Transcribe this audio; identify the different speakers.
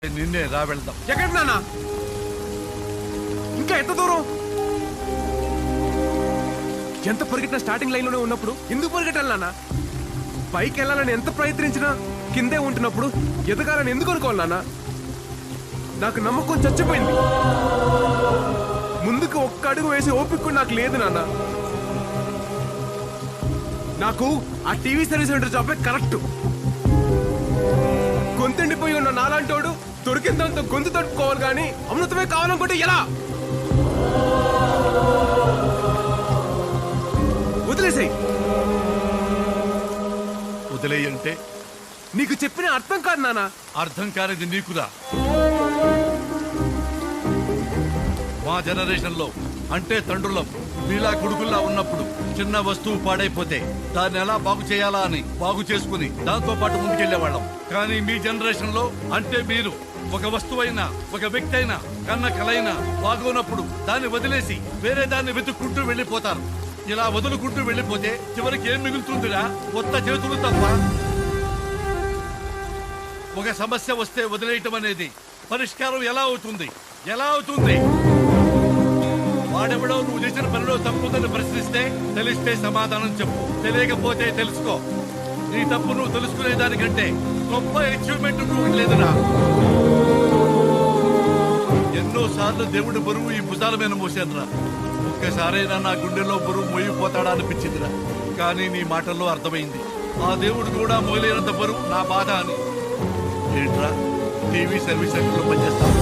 Speaker 1: నిన్నే రా వెళ్దాం.
Speaker 2: ఎక్కడికి నాన్న? ఇంకా ఎంత దూరం? ఎంత పరిగెట్టిన స్టార్టింగ్ లైన్ లోనే ఉన్నప్పుడు ఎందుకు పరిగెట్టాలి నాన్న? పైకి వెళ్ళాలని ఎంత ప్రయత్నించినా కిందే ఉంటున్నప్పుడు ఎదగాలని ఎందుకు అనుకోవాలి నాన్న? నాకు నమ్మకం చచ్చిపోయింది. ముందుకు ఒక్క అడుగు వేసి ఓపిక కూడా నాకు లేదు నాన్న. నాకు ఆ టీవీ సర్వీస్ సెంటర్ జాబే కరెక్ట్. గొంతుండిపోయి ఉన్న నాలాంటోడు దొరికిన దాంతో గొంతు తట్టుకోవాలి కానీ అమృతమే కావాలనుకుంటే ఎలా? వదిలేసాయి.
Speaker 1: వదిలేయంటే
Speaker 2: నీకు చెప్పిన అర్థం కాదు నాన్న.
Speaker 1: అర్థం కానిది నీకురా. మా జనరేషన్ లో అంటే తండ్రులం మీలా కొడుకుల్లా ఉన్నప్పుడు చిన్న వస్తువు పాడైపోతే దాన్ని ఎలా బాగు చేయాలా అని బాగు చేసుకుని దాంతో పాటు ముందుకెళ్లేవాళ్ళం. కానీ మీ జనరేషన్ లో అంటే మీరు ఒక వస్తువైనా ఒక వ్యక్తి అయినా కన్న కలైనా బాగోనప్పుడు దాన్ని వదిలేసి వేరే దాన్ని వెతుక్కుంటూ వెళ్లిపోతారు. ఇలా వదులుకుంటూ వెళ్లిపోతే చివరికి ఏం మిగులుతుందిరా? కొత్త చేతులు తప్ప. ఒక సమస్య వస్తే వదిలేయటం అనేది పరిష్కారం ఎలా అవుతుంది? ఎలా అవుతుంది? వాడెవడో నువ్వు చేసిన పనిలో తప్పుందని ప్రశ్నిస్తే తెలిస్తే సమాధానం చెప్పు, తెలియకపోతే తెలుసుకో. నీ తప్పు నువ్వు తెలుసుకునే దానికంటే గొప్ప అచీవ్మెంట్ నువ్వు లేదురా. ఎన్నో సార్లు దేవుడి బరువు ఈ భుజాల మీద మోసానురా. ఒక్కసారైనా నా గుండెలో బరువు మోయిపోతాడా అనిపించిందిరా. కానీ నీ మాటల్లో అర్థమైంది ఆ దేవుడు కూడా మోయలేనంత బరువు నా బాధ అని. ఏంట్రా టీవీ సర్వీస్ సెంటర్లో పనిచేస్తావు?